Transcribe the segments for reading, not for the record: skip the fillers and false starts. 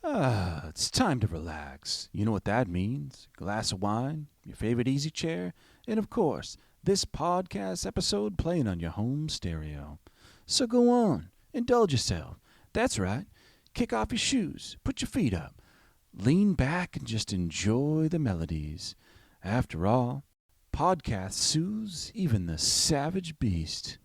It's time to relax. You know what that means? Glass of wine, your favorite easy chair, and of course, this podcast episode playing on your home stereo. So go on, indulge yourself. That's right. Kick off your shoes, put your feet up, lean back and just enjoy the melodies. After all, podcasts soothes even the savage beast.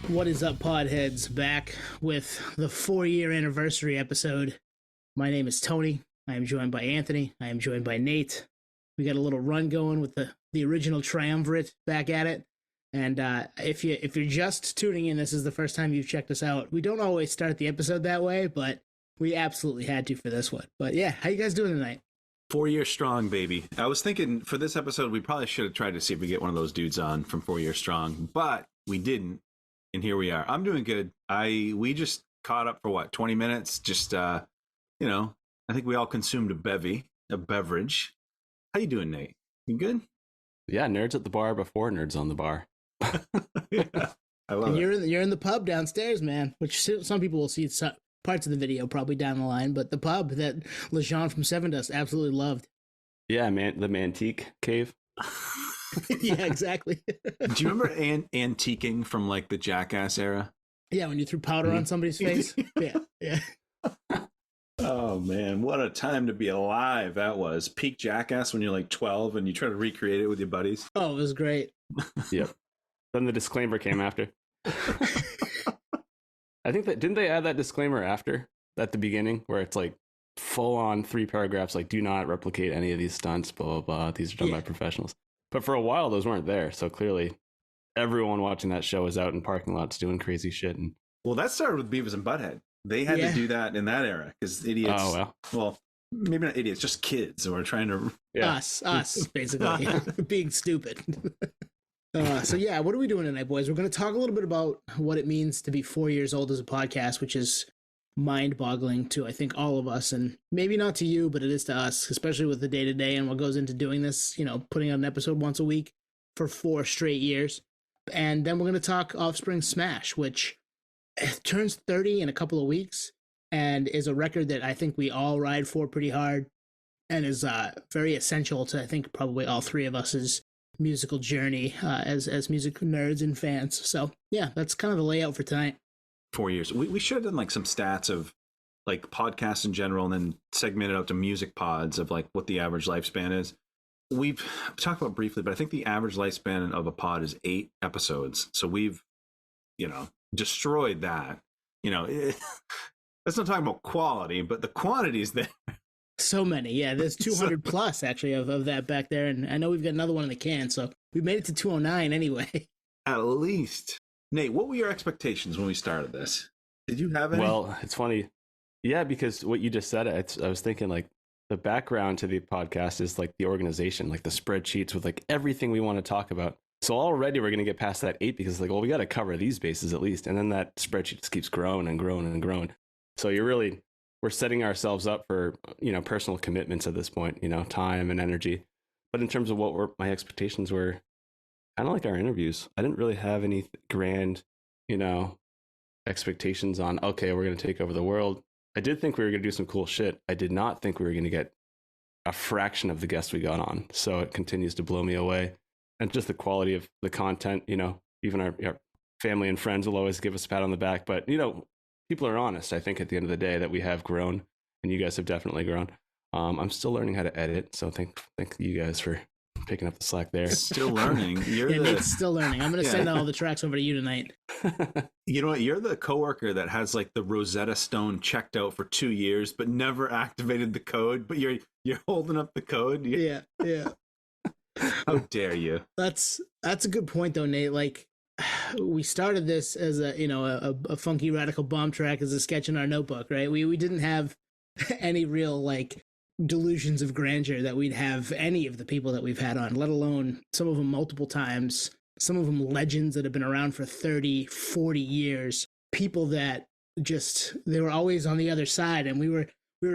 What is up, Podheads? Back with the 4-year anniversary episode. My name is Tony. I am joined by Anthony. I am joined by Nate. We got a little run going with the original triumvirate back at it. And if you're just tuning in, this is the first time you've checked us out. We don't always start the episode that way, but we absolutely had to for this one. But yeah, how you guys doing tonight? 4 years strong, baby. I was thinking for this episode, we probably should have tried to see if we get one of those dudes on from 4 years strong, but we didn't. And here we are. I'm doing good. We just caught up for 20 minutes. Just I think we all consumed a beverage. How you doing, Nate? You good? Yeah, nerds at the bar before nerds on the bar. Yeah, I love it. You're in the pub downstairs, man. Which some people will see parts of the video probably down the line, but the pub that LeJean from Seven Dust absolutely loved. Yeah, man, the Mantique cave. Yeah, exactly. Do you remember antiquing from like the Jackass era? Yeah, when you threw powder on somebody's face. Yeah. Oh man, what a time to be alive that was. Peak Jackass when you're like 12 and you try to recreate it with your buddies. Oh, it was great. Yep. Then the disclaimer came after. I think didn't they add that disclaimer after at the beginning where it's like full on 3 paragraphs like do not replicate any of these stunts, blah blah blah. These are done by professionals. But for a while, those weren't there. So clearly, everyone watching that show was out in parking lots doing crazy shit. And well, that started with Beavis and Butthead. They had to do that in that era because idiots. Oh, well, maybe not idiots, just kids who are trying to. Yeah. Us, basically, being stupid. So yeah, what are we doing tonight, boys? We're going to talk a little bit about what it means to be 4 years old as a podcast, which is mind-boggling to I think all of us, and maybe not to you, but it is to us, especially with the day-to-day and what goes into doing this, putting out an episode once a week for 4 straight years. And then we're going to talk Offspring Smash, which turns 30 in a couple of weeks and is a record that I think we all ride for pretty hard and is very essential to I think probably all 3 of us' musical journey as music nerds and fans. So yeah, that's kind of the layout for tonight. 4 years. We should have done like some stats of like podcasts in general and then segmented out to music pods of like what the average lifespan is. We've talked about briefly, but I think the average lifespan of a pod is 8 episodes. So we've, destroyed that. That's not talking about quality, but the quantity is there. So many. Yeah, there's 200 plus actually of that back there. And I know we've got another one in the can. So we made it to 209 anyway. At least. Nate, what were your expectations when we started this? Did you have any? Well, it's funny. Yeah, because what you just said, I was thinking like the background to the podcast is like the organization, like the spreadsheets with like everything we want to talk about. So already we're going to get past that 8 because like, well, we got to cover these bases at least. And then that spreadsheet just keeps growing and growing and growing. So we're setting ourselves up for, personal commitments at this point, time and energy. But in terms of what my expectations were, kind of like our interviews. I didn't really have any grand, expectations on, okay, we're going to take over the world. I did think we were going to do some cool shit. I did not think we were going to get a fraction of the guests we got on. So it continues to blow me away. And just the quality of the content, even our family and friends will always give us a pat on the back. But, people are honest, I think, at the end of the day that we have grown and you guys have definitely grown. I'm still learning how to edit. So thank you guys for picking up the slack there. Still learning. Nate's still learning. I'm going to send all the tracks over to you tonight. You know what? You're the coworker that has like the Rosetta Stone checked out for 2 years, but never activated the code. But you're holding up the code. Yeah. How dare you? That's a good point though, Nate. Like we started this as a funky radical bomb track as a sketch in our notebook, right? We didn't have any real like delusions of grandeur that we'd have any of the people that we've had on, let alone some of them multiple times. some of them legends that have been around for 30, 40 years, people that just, they were always on the other side, and we were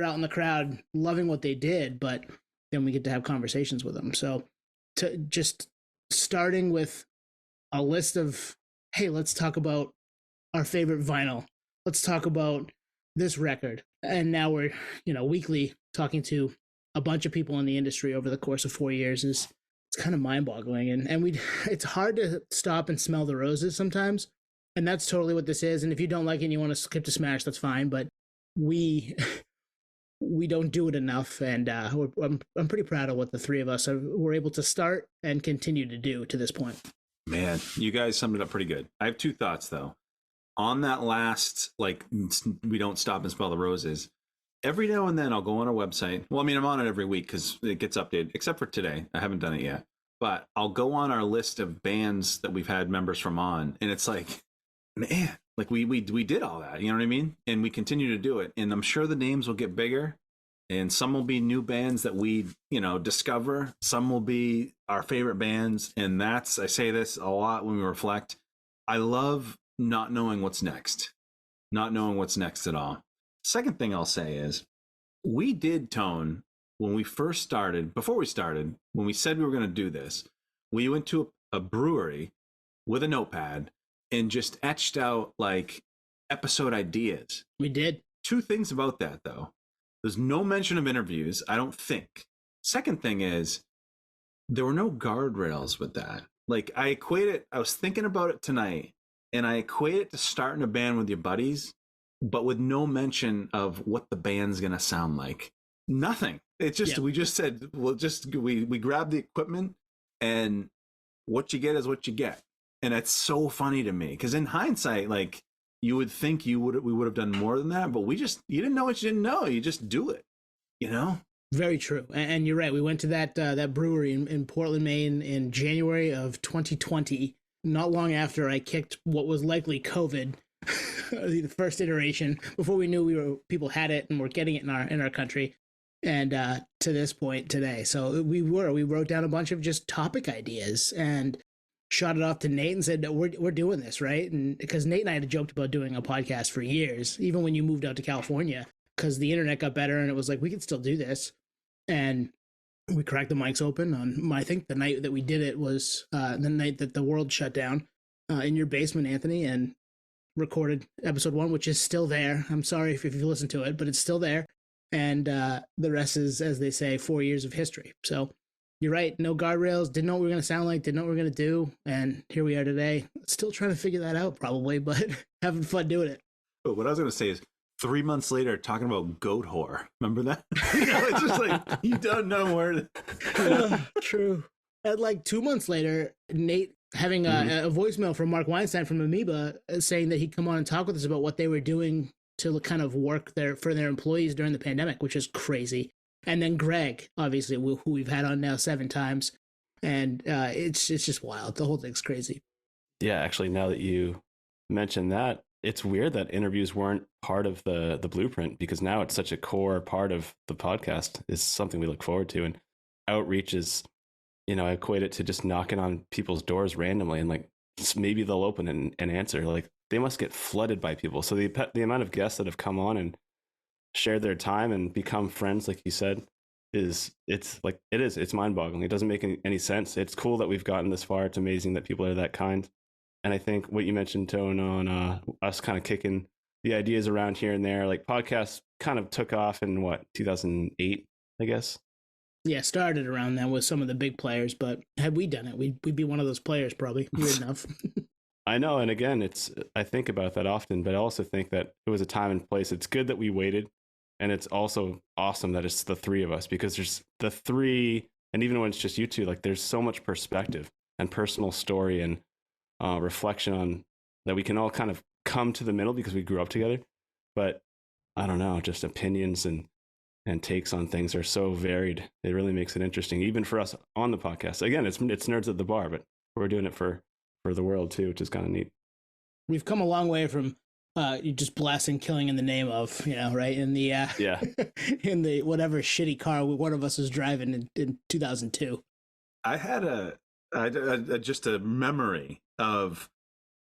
out in the crowd loving what they did, but then we get to have conversations with them. So to just starting with a list of, hey, let's talk about our favorite vinyl. Let's talk about this record. And now we're, weekly talking to a bunch of people in the industry over the course of 4 years it's kind of mind-boggling. And it's hard to stop and smell the roses sometimes. And that's totally what this is. And if you don't like it and you want to skip to Smash, that's fine. But we don't do it enough. And I'm pretty proud of what the three of us were able to start and continue to do to this point. Man, you guys summed it up pretty good. I have two thoughts, though. On that last, we don't stop and smell the roses. Every now and then I'll go on our website. Well, I mean, I'm on it every week because it gets updated, except for today. I haven't done it yet. But I'll go on our list of bands that we've had members from on, and it's like, man, we did all that. You know what I mean? And we continue to do it. And I'm sure the names will get bigger. And some will be new bands that we, discover. Some will be our favorite bands. And I say this a lot when we reflect. I love not knowing what's next. Not knowing what's next at all. Second thing I'll say is, we did, Tone, when we first started, when we said we were going to do this, we went to a brewery with a notepad and just etched out episode ideas. We did. Two things about that, though. There's no mention of interviews, I don't think. Second thing is, there were no guardrails with that. I was thinking about it tonight, and I equate it to starting a band with your buddies, but with no mention of what the band's going to sound like. Nothing. It's just, we just said, we grabbed the equipment, and what you get is what you get. And it's so funny to me, because in hindsight, you would think we would have done more than that, but you didn't know what you didn't know. You just do it, Very true. And you're right. We went to that brewery in Portland, Maine in January of 2020, not long after I kicked what was likely COVID, the first iteration, before we knew people had it and were getting it in our country. And to this point today. So we wrote down a bunch of just topic ideas and shot it off to Nate and said, we're doing this, right? And because Nate and I had joked about doing a podcast for years, even when you moved out to California, because the internet got better and it was like, we could still do this. And we cracked the mics open on, I think the night that we did it was the night that the world shut down in your basement, Anthony, and recorded episode 1, which is still there. I'm sorry if you listen to it, but it's still there. And the rest is, as they say, 4 years of history. So you're right. No guardrails. Didn't know what we were going to sound like. Didn't know what we were going to do. And here we are today. Still trying to figure that out, probably, but having fun doing it. But what I was going to say is, 3 months later, talking about goat whore. Remember that? It's just you don't know where True. And 2 months later, Nate having a voicemail from Mark Weinstein from Amoeba saying that he'd come on and talk with us about what they were doing to kind of work for their employees during the pandemic, which is crazy. And then Greg, obviously, who we've had on now 7 times. And it's just wild. The whole thing's crazy. Yeah, actually, now that you mentioned that, it's weird that interviews weren't part of the blueprint, because now it's such a core part of the podcast. It's something we look forward to. And outreach is, I equate it to just knocking on people's doors randomly, and maybe they'll open and answer. They must get flooded by people. So the amount of guests that have come on and shared their time and become friends, like you said, it's mind-boggling. It doesn't make any sense. It's cool that we've gotten this far. It's amazing that people are that kind. And I think what you mentioned, Tone, on us kind of kicking the ideas around here and there, podcasts kind of took off in 2008, I guess. Yeah, started around then with some of the big players, but had we done it, we'd be one of those players probably. Weird enough. I know, and again, I think about that often, but I also think that it was a time and place. It's good that we waited, and it's also awesome that it's the 3 of us, because there's the 3, and even when it's just you two, there's so much perspective and personal story and reflection on that we can all kind of come to the middle because we grew up together. But I don't know, just opinions and takes on things are so varied. It really makes it interesting, even for us on the podcast. Again, it's nerds at the bar, but we're doing it for the world too, which is kind of neat. We've come a long way from you just blasting killing in the name of, right? In the in the whatever shitty car one of us was driving in 2002. I had Just a memory of,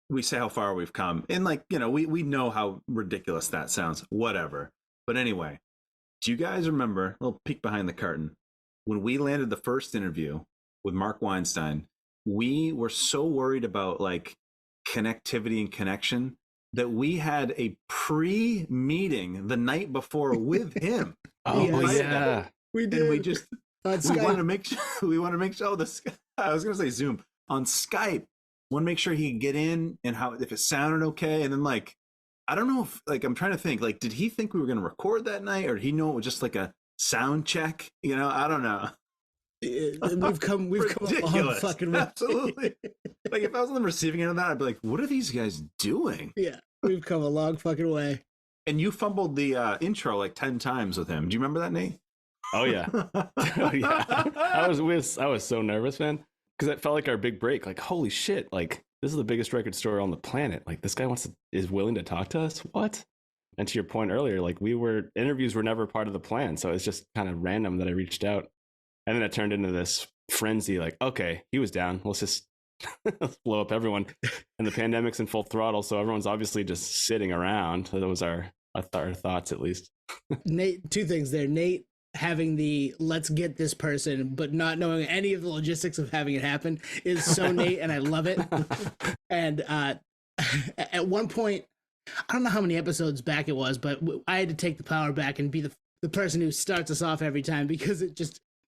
we say how far we've come. And like, we know how ridiculous that sounds, whatever. But anyway, do you guys remember, a little peek behind the curtain, when we landed the first interview with Mark Weinstein, we were so worried about like connectivity and connection that we had a pre-meeting the night before with him. Oh yeah. We did. And we just, on we Skype. want to make sure, I was going to say Zoom, on Skype. Want to make sure he could get in and if it sounded okay. And then like, I don't know if like, I'm trying to think, like, did he think we were going to record that night, or did he know it was just like a sound check? I don't know. We've come a long fucking way. Absolutely. Like if I was on the receiving end of that, I'd be like, what are these guys doing? Yeah, we've come a long fucking way. And you fumbled the intro like 10 times with him. Do you remember that, Nate? Oh yeah. Oh yeah. I was so nervous, man, because it felt like our big break. Like, holy shit! Like, this is the biggest record store on the planet. Like, this guy is willing to talk to us. What? And to your point earlier, like, interviews were never part of the plan, so it's just kind of random that I reached out, and then it turned into this frenzy. Like, okay, he was down. Let's just let's blow up everyone. And the pandemic's in full throttle, so everyone's obviously just sitting around. That was our thoughts, at least. Nate, two things there. Nate having the let's get this person, but not knowing any of the logistics of having it happen is so Nate, and I love it. And at one point, I don't know how many episodes back it was, but I had to take the power back and be the person who starts us off every time, because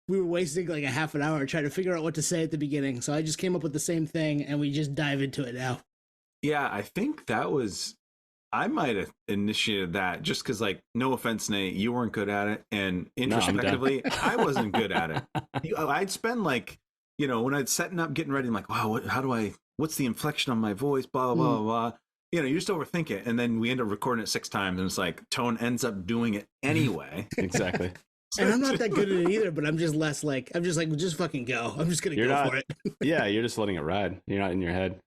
we were wasting like a half an hour trying to figure out what to say at the beginning. So I just came up with the same thing, and we just dive into it now. Yeah, I think I might have initiated that just because, like, no offense, Nate, you weren't good at it. And introspectively, I wasn't good at it. I'd spend like, when I'd setting up, getting ready, I'm like, wow, what's the inflection on my voice? Blah, blah, blah, blah. You just overthink it. And then we end up recording it 6 times, and it's like tone ends up doing it anyway. Exactly. And I'm not that good at it either, but I'm just less like, just fucking go. I'm just going to go for it. Yeah, you're just letting it ride. You're not in your head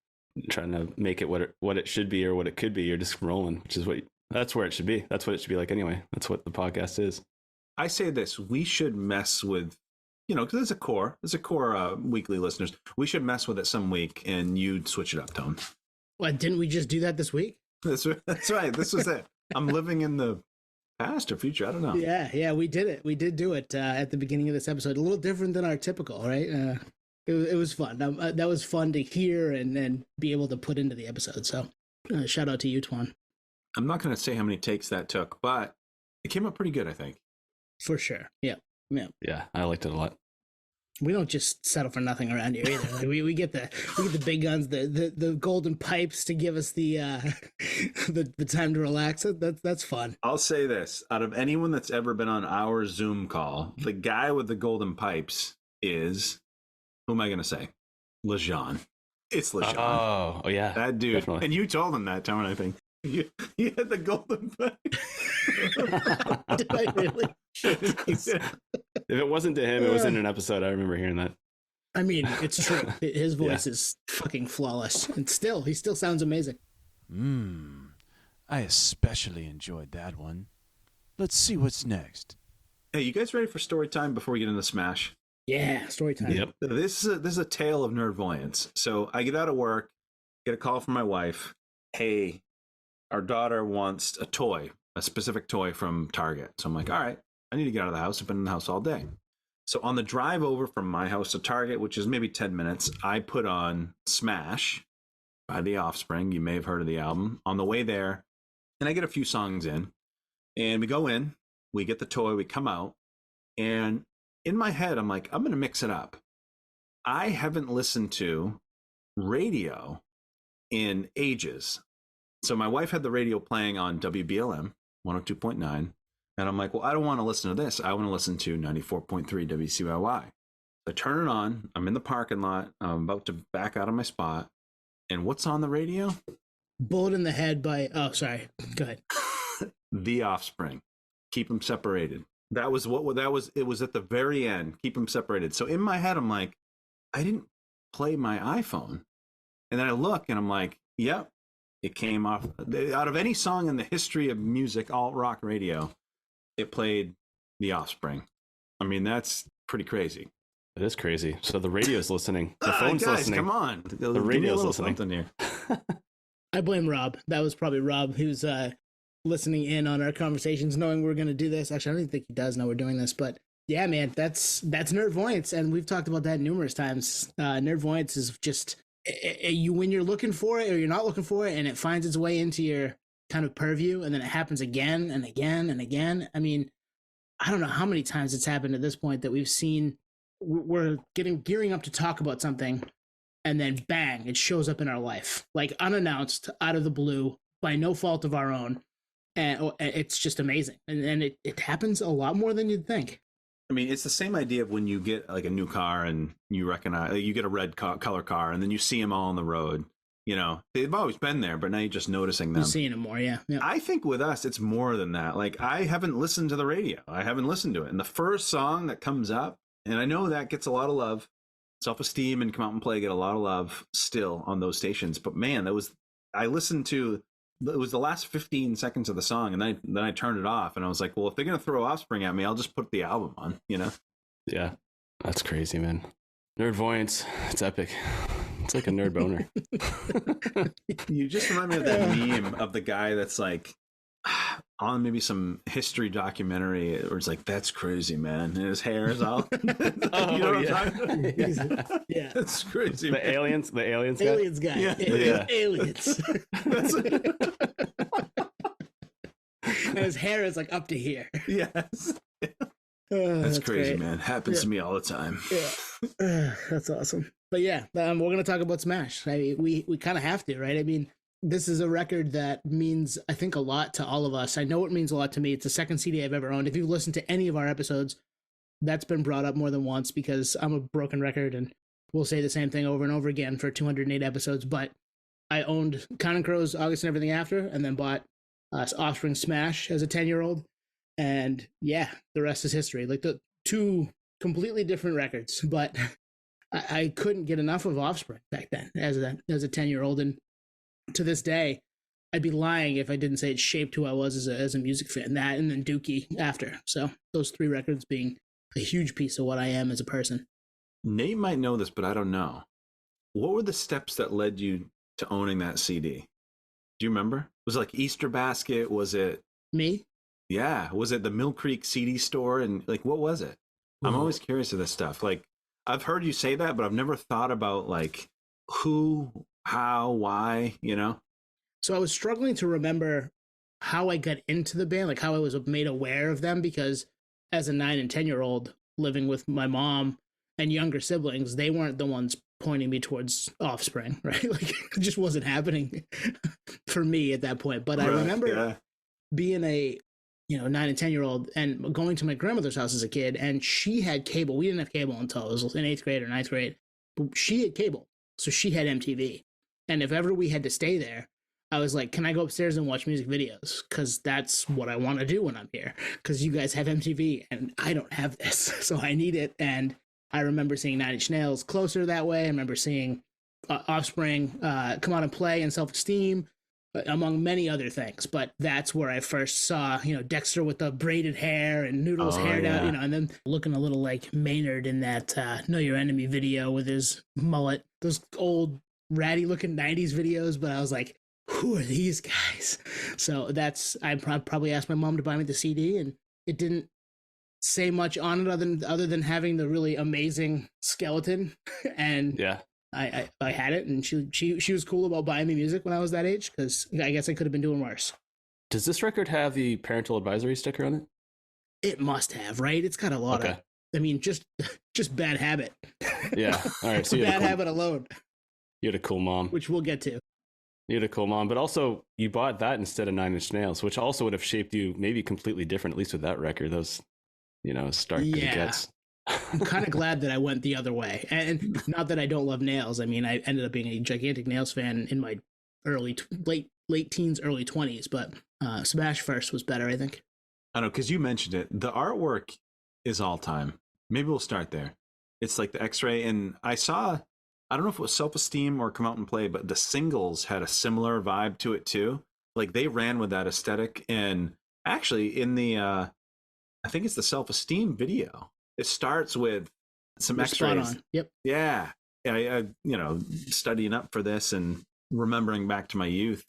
trying to make it what it should be or what it could be. You're just rolling, which is that's where it should be. That's what it should be like anyway. That's what the podcast is. I say this, we should mess with, because there's a core weekly listeners. We should mess with it some week, and you'd switch it up, Tone. What, didn't we just do that this week? That's right. This was it. I'm living in the past or future. I don't know. Yeah, we did it. We did do it at the beginning of this episode. A little different than our typical, right? It was fun. That was fun to hear and be able to put into the episode. So shout out to you, Twan. I'm not going to say how many takes that took, but it came up pretty good, I think. For sure. Yeah. Yeah, I liked it a lot. We don't just settle for nothing around here either. Like, we get the big guns, the golden pipes to give us the the time to relax. That's fun. I'll say this: out of anyone that's ever been on our Zoom call, the guy with the golden pipes is, who am I going to say? Lejean. It's Lejean. Oh yeah, that dude. Definitely. And you told him that, Tone, I think. You had the golden pipe. Did I really? If it wasn't to him, it was in an episode. I remember hearing that. I mean, it's true. His voice is fucking flawless, and he still sounds amazing. I especially enjoyed that one. Let's see what's next. Hey, you guys ready for story time before we get into Smash? Yeah, story time. Yep. This is a tale of nerdvoyance. So I get out of work, get a call from my wife. Hey, our daughter wants a specific toy from Target. So I'm like, all right, I need to get out of the house. I've been in the house all day. So on the drive over from my house to Target, which is maybe 10 minutes, I put on Smash by the Offspring. You may have heard of the album. On the way there, and I get a few songs in, and we go in, we get the toy, we come out, and in my head, I'm like, I'm going to mix it up. I haven't listened to radio in ages. So my wife had the radio playing on WBLM 102.9. And I'm like, well, I don't want to listen to this. I want to listen to 94.3 WCYY. I turn it on. I'm in the parking lot. I'm about to back out of my spot. And what's on the radio? Bullet in the Head by, oh, sorry. Go ahead. The Offspring. Keep them separated. It was at the very end. Keep them separated. So in my head, I'm like, I didn't play my iPhone. And then I look and I'm like, yep, it came off. Out of any song in the history of music, alt rock radio, it played The Offspring. I mean, that's pretty crazy. It is crazy. So the radio's listening. The phone's guys, listening. come on. The radio's listening. Here. I blame Rob. That was probably Rob who's listening in on our conversations, knowing we're going to do this. Actually, I don't even think he does know we're doing this, but yeah, man, that's nerdvoyance, and we've talked about that numerous times. Nerdvoyance is just you when you're looking for it or you're not looking for it, and it finds its way into your kind of purview, and then it happens again and again and again. I mean, I don't know how many times it's happened at this point that we've seen we're gearing up to talk about something, and then bang, it shows up in our life, like unannounced, out of the blue, by no fault of our own. And it's just amazing. And it happens a lot more than you'd think. I mean, it's the same idea of when you get like a new car and you recognize, like, you get a red color car and then you see them all on the road. You know, they've always been there, but now you're just noticing them. You're seeing them more, yeah. I think with us, it's more than that. Like, I haven't listened to the radio. I haven't listened to it. And the first song that comes up, and I know that gets a lot of love. Self Esteem and Come Out and Play get a lot of love still on those stations. But man, I listened to, it was the last 15 seconds of the song, and then I turned it off, and I was like, well, if they're going to throw Offspring at me, I'll just put the album on, you know? Yeah, that's crazy, man. Nerdvoyance, it's epic. It's like a nerd boner. You just remind me of that meme of the guy that's like on maybe some history documentary where it's like, that's crazy, man. And his hair is all. Oh, you know what I'm talking Yeah. Yeah. That's crazy. The aliens guy. Aliens guy. Yeah. Aliens. That's, And his hair is like up to here. yes. That's crazy, great. man. Happens to me all the time. Yeah. That's awesome. But yeah, we're going to talk about Smash. I mean, we kind of have to, right? I mean, this is a record that means, I think, a lot to all of us. I know it means a lot to me. It's the second CD I've ever owned. If you've listened to any of our episodes, that's been brought up more than once because I'm a broken record and we'll say the same thing over and over again for 208 episodes. But I owned Counting Crows, August and Everything After, and then bought Offspring Smash as a 10-year-old. And yeah, the rest is history. Like the two completely different records, but I couldn't get enough of Offspring back then as a 10-year-old. And to this day, I'd be lying if I didn't say it shaped who I was as a music fan. That and then Dookie after. So those three records being a huge piece of what I am as a person. Nate might know this, but I don't know. What were the steps that led you to owning that CD? Do you remember? Was it like Easter Basket? Was it Me? Yeah. Was it the Mill Creek CD store? And like, what was it? I'm always curious of this stuff. Like, I've heard you say that, but I've never thought about like who, how, why, you know? So I was struggling to remember how I got into the band, like how I was made aware of them, because as a 9 and 10-year-old living with my mom and younger siblings, they weren't the ones pointing me towards Offspring, right? Like it just wasn't happening for me at that point. But I remember being a 9 and 10-year-old and going to my grandmother's house as a kid, and she had cable. We didn't have cable until I was in 8th grade or 9th grade, but she had cable. So she had MTV. And if ever we had to stay there, I was like, can I go upstairs and watch music videos? Because that's what I want to do when I'm here. Because you guys have MTV and I don't have this. So I need it. And I remember seeing 9 Inch Nails Closer that way. I remember seeing Offspring Come On and Play and Self Esteem, among many other things. But that's where I first saw, Dexter with the braided hair and Noodles hair down, and then looking a little like Maynard in that Know Your Enemy video with his mullet. Those old ratty looking 90s videos. But I was like, who are these guys? So I probably asked my mom to buy me the CD, and it didn't say much on it other than having the really amazing skeleton. And yeah, I had it, and she was cool about buying me music when I was that age, because I guess I could have been doing worse. Does this record have the parental advisory sticker on it? It must have, right? It's got a lot of, I mean, just Bad Habit. Yeah. All right. So Bad Habit alone. You had a cool mom. Which we'll get to. You had a cool mom, but also you bought that instead of 9 Inch Nails, which also would have shaped you maybe completely different, at least with that record. Those, stark as it gets. I'm kind of glad that I went the other way. And not that I don't love Nails. I mean, I ended up being a gigantic Nails fan in my late teens, early 20s, but Smash first was better, I think. I don't know, because you mentioned it. The artwork is all time. Maybe we'll start there. It's like the X-ray, and I don't know if it was Self Esteem or Come Out and Play, but the singles had a similar vibe to it too. Like they ran with that aesthetic. And actually in the, I think it's the Self Esteem video, it starts with some You're spot X-rays. on. Yep. Yeah. I studying up for this and remembering back to my youth,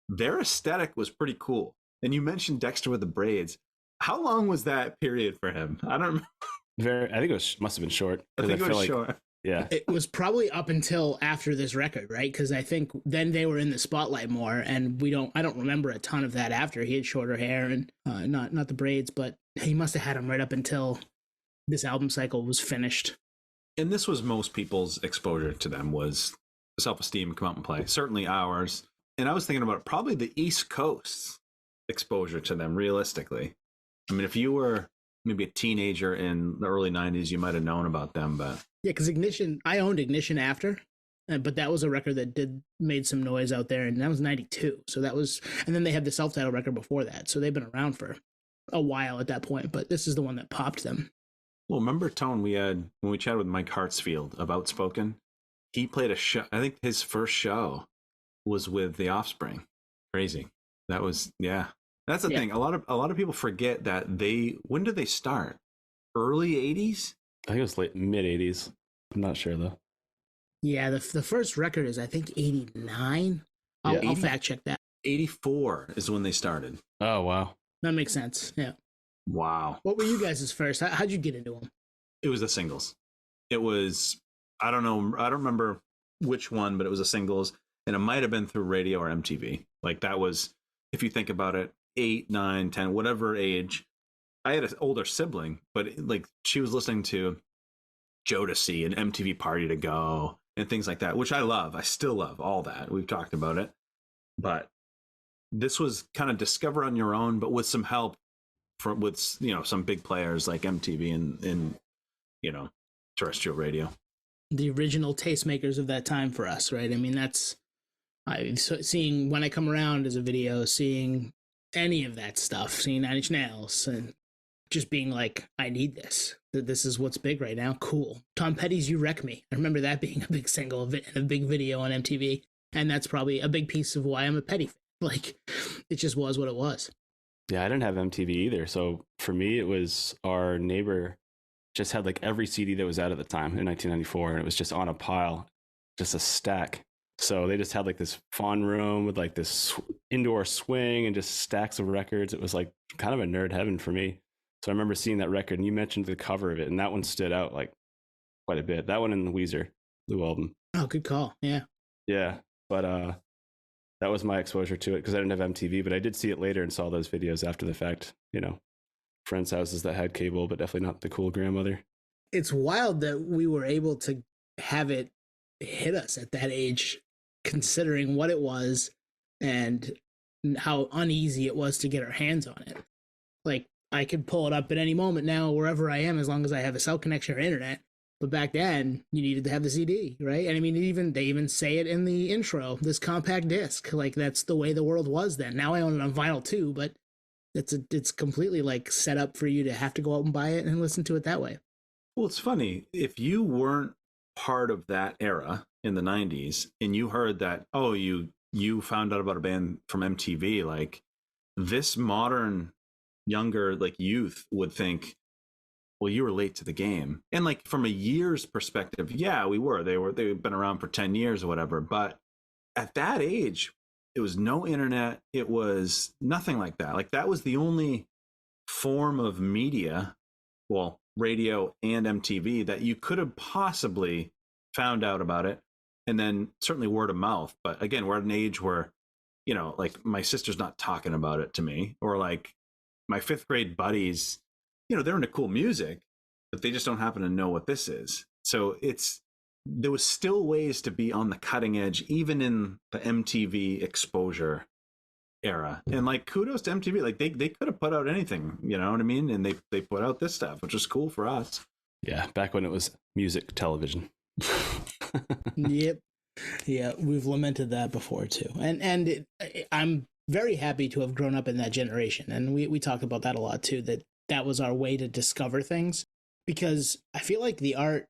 their aesthetic was pretty cool. And you mentioned Dexter with the braids. How long was that period for him? I don't remember. I think it must have been short. I think it was like, short. Yeah. It was probably up until after this record, right? Because I think then they were in the spotlight more, and I don't remember a ton of that after. He had shorter hair and not the braids, but he must have had them right up until this album cycle was finished. And this was most people's exposure to them was Self Esteem, Come Out and Play. Certainly ours. And I was thinking about probably the East Coast's exposure to them, realistically. I mean, if you were maybe a teenager in the early 90s, you might have known about them, but... Yeah, because Ignition, I owned Ignition after, but that was a record that made some noise out there, and that was 92. So that was... And then they had the self-titled record before that, so they've been around for a while at that point, but this is the one that popped them. Well, remember, Tone, when we chatted with Mike Hartsfield of Outspoken, he played a show. I think his first show was with the Offspring. Crazy. That was, yeah. That's the thing. A lot of people forget that when did they start? Early 80s? I think it was late mid 80s. I'm not sure though. Yeah, the first record is I think 89. I'll fact check that. 84 is when they started. Oh wow. That makes sense. Yeah. Wow. What were you guys' first? How'd you get into them? It was the singles. It was, I don't know, I don't remember which one, but it was a singles, and it might have been through radio or MTV. Like that was, if you think about it, 8, 9, 10, whatever age. I had an older sibling, but like she was listening to Jodeci and MTV Party to Go and things like that, which I love. I still love all that. We've talked about it. But this was kind of discover on your own, but with some help with some big players like MTV and terrestrial radio. The original tastemakers of that time for us, right? I mean, seeing When I Come Around as a video, seeing any of that stuff, seeing Nine Inch Nails, and just being like, I need this. This is what's big right now. Cool. Tom Petty's You Wreck Me. I remember that being a big single and a big video on MTV. And that's probably a big piece of why I'm a Petty fan. Like, it just was what it was. Yeah, I didn't have MTV either. So for me, it was our neighbor just had like every CD that was out at the time in 1994. And it was just on a pile, just a stack. So they just had like this fun room with like this indoor swing and just stacks of records. It was like kind of a nerd heaven for me. So I remember seeing that record, and you mentioned the cover of it, and that one stood out like quite a bit. That one and the Weezer Blue Album. Oh, good call. Yeah. Yeah, but that was my exposure to it because I didn't have MTV, but I did see it later and saw those videos after the fact. Friends' houses that had cable, but definitely not the cool grandmother. It's wild that we were able to have it hit us at that age, considering what it was and how uneasy it was to get our hands on it. Like, I could pull it up at any moment now, wherever I am, as long as I have a cell connection or internet. But back then, you needed to have the CD, right? And I mean, they even say it in the intro, this compact disc. Like, that's the way the world was then. Now I own it on vinyl too, but it's completely like set up for you to have to go out and buy it and listen to it that way. Well, it's funny. If you weren't part of that era in the 90s and you heard that, oh, you found out about a band from MTV, like this modern younger like youth would think, well, you were late to the game. And like from a year's perspective, yeah, they've been around for 10 years or whatever, but at that age it was no internet, it was nothing like that. Like that was the only form of media, well, radio and MTV, that you could have possibly found out about it. And then certainly word of mouth, but again, we're at an age where like my sister's not talking about it to me, or like my 5th grade buddies, they're into cool music, but they just don't happen to know what this is. So there was still ways to be on the cutting edge, even in the MTV exposure era. And like, kudos to MTV. Like they could have put out anything, you know what I mean? And they put out this stuff, which was cool for us. Yeah, back when it was music television. Yep. Yeah, we've lamented that before too. And I'm very happy to have grown up in that generation. And we talked about that a lot too, that was our way to discover things, because I feel like the art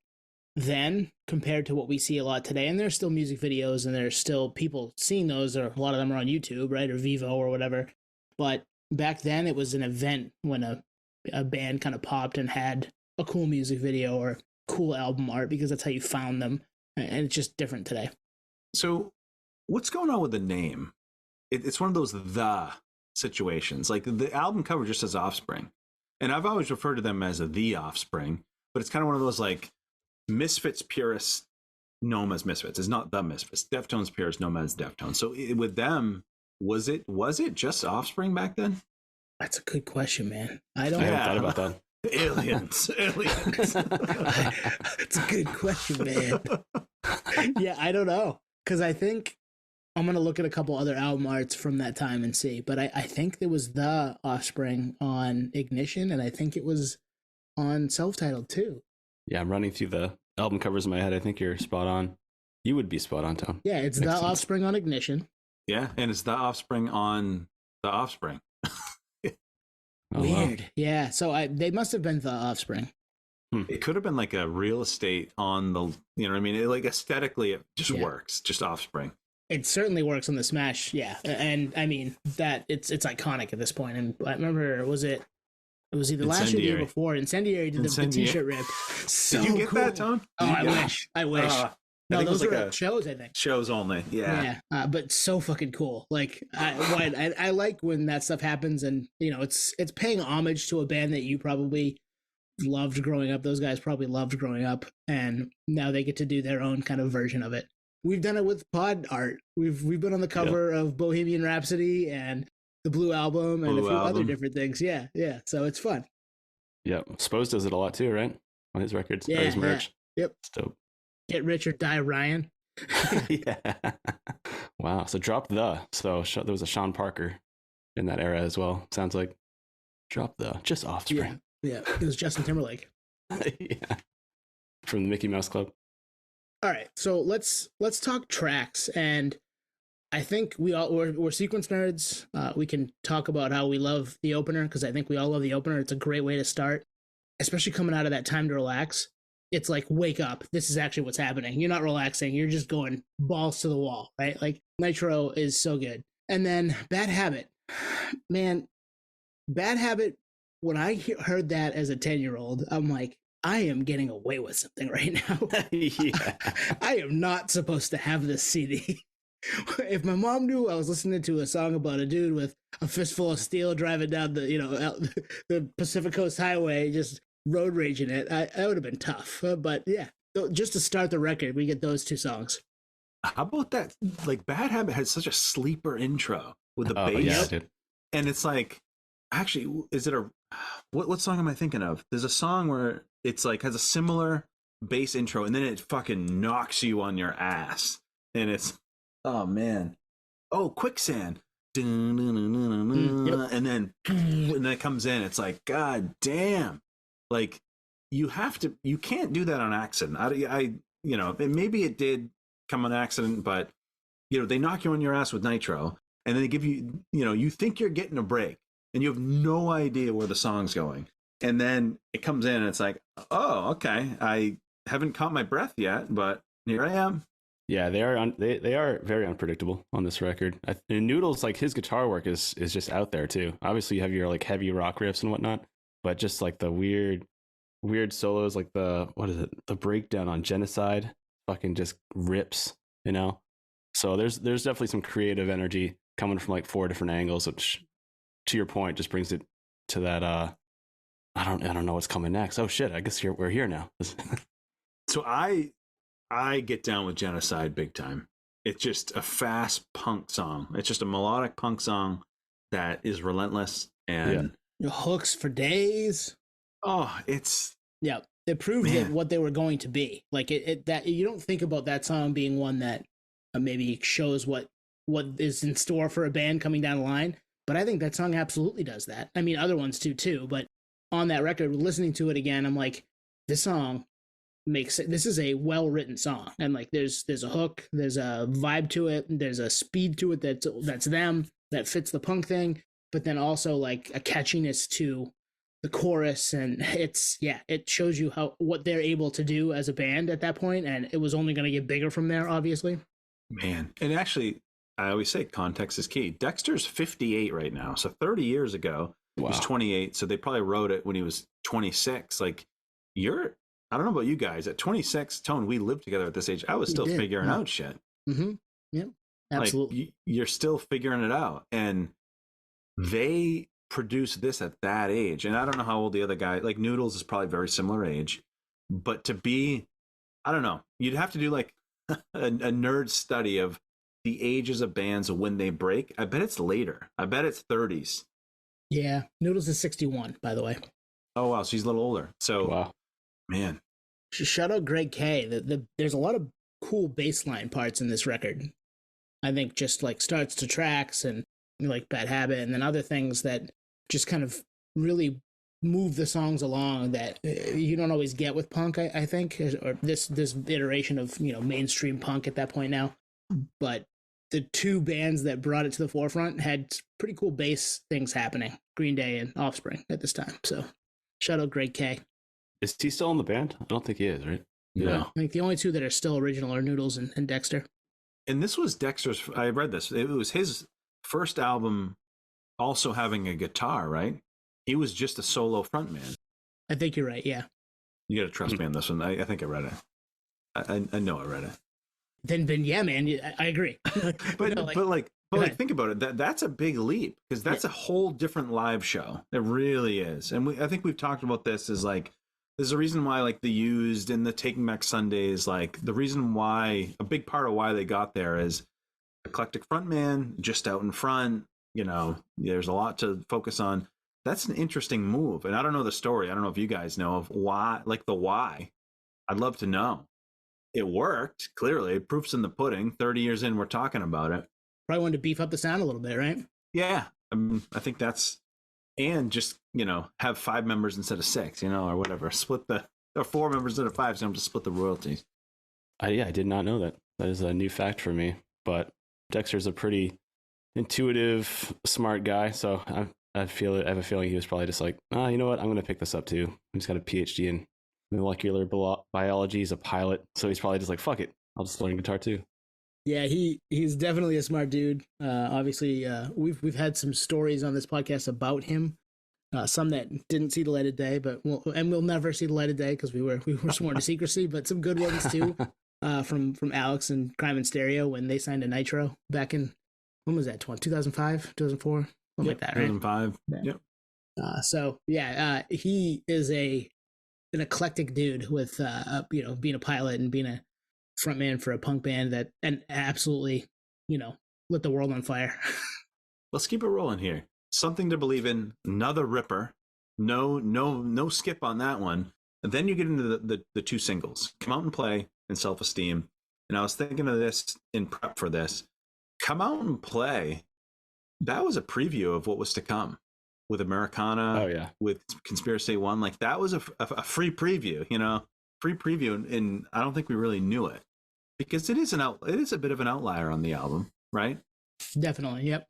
then compared to what we see a lot today, and there's still music videos and there's still people seeing those, or a lot of them are on YouTube, right? Or Vivo or whatever. But back then it was an event when a band kind of popped and had a cool music video, or cool album art because that's how you found them, and it's just different today. So, what's going on with the name? It's one of those the situations. Like the album cover just says Offspring, and I've always referred to them as the Offspring, but it's kind of one of those like Misfits purists know them as Misfits. It's not the Misfits. Deftones purists know them as Deftones. So with them, was it just Offspring back then? That's a good question, man. I don't. I haven't thought about that. Aliens. It's a good question, man. Yeah, I don't know, because I think I'm gonna look at a couple other album arts from that time and see. But I think there was the Offspring on Ignition, and I think it was on Self-Titled too. Yeah, I'm running through the album covers in my head. I think you're spot on. You would be spot on, Tom. Yeah, it's Makes the sense. Offspring on Ignition. Yeah, and it's the Offspring on the Offspring. Oh, wow. Weird. Yeah, so they must have been the Offspring. It could have been like a real estate on the, you know what I mean? Like aesthetically, it just Yeah. works. Just Offspring. It certainly works on the Smash, yeah. And I mean that it's iconic at this point. And I remember it was either last year or the year Incendiary. before. Incendiary did the Incendiary. t-shirt rip. So Did you get cool. that, Tom? Oh, Did I you get wish. I wish. I No, think it was those like were a- shows, I think. Shows only. Yeah. Yeah, but so fucking cool. Like, I like when that stuff happens, and you know, it's paying homage to a band that you probably loved growing up. Those guys probably loved growing up, and now they get to do their own kind of version of it. We've done it with pod art. We've been on the cover of Bohemian Rhapsody and the Blue Album and Blue a few other Album. different things. Yeah. So it's fun. Yep. Spose does it a lot too, right? On his records, Yeah, or his merch. Yep. It's dope. Get rich or die, Ryan. Yeah. Wow. So drop the. So there was a Sean Parker in that era as well. Sounds like drop the. Just Offspring. Yeah. It was Justin Timberlake. Yeah. From the Mickey Mouse Club. All right, so let's talk tracks, and I think we're sequence nerds. We can talk about how we love the opener because I think we all love the opener. It's a great way to start, especially coming out of that Time to Relax. It's like, wake up! This is actually what's happening. You're not relaxing. You're just going balls to the wall, right? Like Nitro is so good, and then Bad Habit, man, Bad Habit. When I heard that as a 10-year-old, I'm like, I am getting away with something right now. Yeah. I am not supposed to have this CD. If my mom knew I was listening to a song about a dude with a fistful of steel driving down the Pacific Coast Highway, just road raging it, that would have been tough. But yeah, just to start the record, we get those two songs. How about that? Like Bad Habit had such a sleeper intro with the Oh, bass. yeah, dude. And it's like, actually, is it what song am I thinking of? There's a song where it's like has a similar bass intro and then it fucking knocks you on your ass. And it's, oh man. Oh, Quicksand. Yep. And then it comes in. It's like, God damn. Like you can't do that on accident. Maybe it did come on accident, but they knock you on your ass with Nitro and then they give you, you think you're getting a break. And you have no idea where the song's going. And then it comes in and it's like, oh, okay. I haven't caught my breath yet, but here I am. Yeah, they are very unpredictable on this record. And Noodles, like his guitar work is just out there too. Obviously you have your like heavy rock riffs and whatnot, but just like the weird solos, like the breakdown on Genocide fucking just rips, So there's definitely some creative energy coming from like 4 different angles, which to your point just brings it to that I don't know what's coming next. Oh shit, I guess we're here now. So I get down with Genocide big time. It's just a fast punk song. It's just a melodic punk song that is relentless and Hooks for days. Oh, it's it proved that what they were going to be. Like that you don't think about that song being one that maybe shows what is in store for a band coming down the line. But I think that song absolutely does that. I mean, other ones do too. But on that record, listening to it again, I'm like, this song this is a well-written song. And like, there's a hook, there's a vibe to it, there's a speed to it that's them, that fits the punk thing. But then also like a catchiness to the chorus. And it shows you what they're able to do as a band at that point. And it was only going to get bigger from there, obviously. Man. And actually, I always say context is key. Dexter's 58 right now. So 30 years ago, he was 28. So they probably wrote it when he was 26. Like, you're I don't know about you guys. At 26, Tone, we lived together at this age. I was still figuring out shit. Mm-hmm. Yep. Absolutely. Like, you're still figuring it out. And they produced this at that age. And I don't know how old the other guy, like Noodles is probably very similar age. But to be, I don't know, you'd have to do like a nerd study of the ages of bands when they break. I bet it's later. I bet it's 30s. Yeah. Noodles is 61, by the way. Oh, wow. So he's a little older. So, Wow. Man. Shout out Greg K. There's a lot of cool bass line parts in this record. I think just like starts to tracks and like Bad Habit, and then other things that just kind of really move the songs along that you don't always get with punk, I think, or this iteration of, you know, mainstream punk at that point now. But the two bands that brought it to the forefront had pretty cool bass things happening, Green Day and Offspring at this time. So shout out Greg K. Is he still in the band? I don't think he is, right? No. I think the only two that are still original are Noodles and Dexter. And this was Dexter's, I read this, it was his first album also having a guitar, right? He was just a solo frontman. I think you're right, yeah. You got to trust me on this one. I think I read it. I know I read it. Then yeah, man, I agree. But think about it. That's a big leap, because that's a whole different live show. It really is. And I think we've talked about this as like, there's a reason why like the Used and the Taking Back Sundays, like the reason why, a big part of why they got there is eclectic frontman, just out in front, you know, there's a lot to focus on. That's an interesting move. And I don't know the story. I don't know if you guys know of why, like the why. I'd love to know. It worked, clearly. Proof's in the pudding. 30 years in, we're talking about it. Probably wanted to beef up the sound a little bit, right? Yeah. I think that's, and just, you know, have 5 members instead of 6, you know, or whatever. Or 4 members instead of 5, so you don't have to split the royalties. I did not know that. That is a new fact for me. But Dexter's a pretty intuitive, smart guy. So I have a feeling he was probably just like, you know what? I'm going to pick this up too. He's got a PhD in molecular biology. He's a pilot. So he's probably just like, fuck it. I'll just learn guitar too. Yeah, he's definitely a smart dude. Obviously, we've had some stories on this podcast about him. Some that didn't see the light of day, but we'll never see the light of day because we were sworn to secrecy. But some good ones too, from Alex and Crime and Stereo when they signed to Nitro back in, when was that? 2005, 2004, something like that, right? 2005. Yeah. Yep. He is an eclectic dude with being a pilot and being a frontman for a punk band and absolutely, you know, lit the world on fire. Let's keep it rolling here. Something to Believe In, another ripper. No skip on that one. And then you get into the 2 singles, Come Out and Play and Self Esteem. And I was thinking of this in prep for this. Come Out and Play, that was a preview of what was to come with Americana. Oh yeah, with Conspiracy One. Like that was a free preview, you know, and I don't think we really knew it because it is a bit of an outlier on the album, right? Definitely, yep.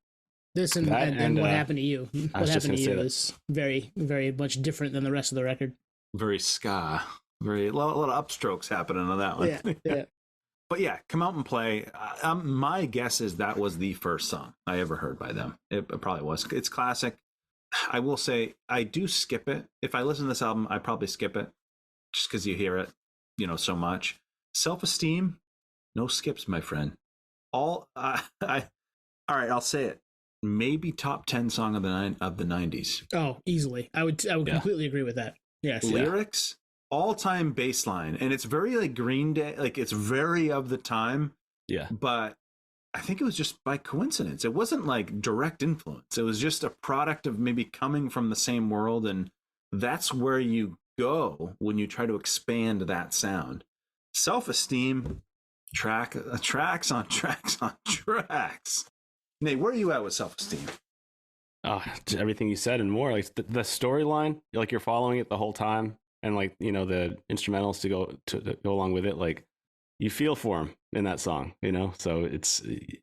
This and What Happened to You. What Happened to You is very, very much different than the rest of the record. Very ska, a lot of upstrokes happening on that one. Yeah. But yeah, Come Out and Play. My guess is that was the first song I ever heard by them. It probably was. It's classic. I will say I do skip it. If I listen to this album, I probably skip it just because you hear it, you know, so much. Self Esteem, no skips, my friend. All right, I'll say it. Maybe top 10 song of the 90s. Oh, easily. I would completely agree with that. Yes. Lyrics, all-time bass line, and it's very like Green Day, like it's very of the time. Yeah. But I think it was just by coincidence. It wasn't like direct influence. It was just a product of maybe coming from the same world, and that's where you go when you try to expand that sound. Self Esteem, tracks on tracks. Nate, where are you at with Self Esteem? Everything you said and more. Like the storyline, like you're following it the whole time, and like, you know, the instrumentals to go along with it. Like you feel for him in that song, you know. So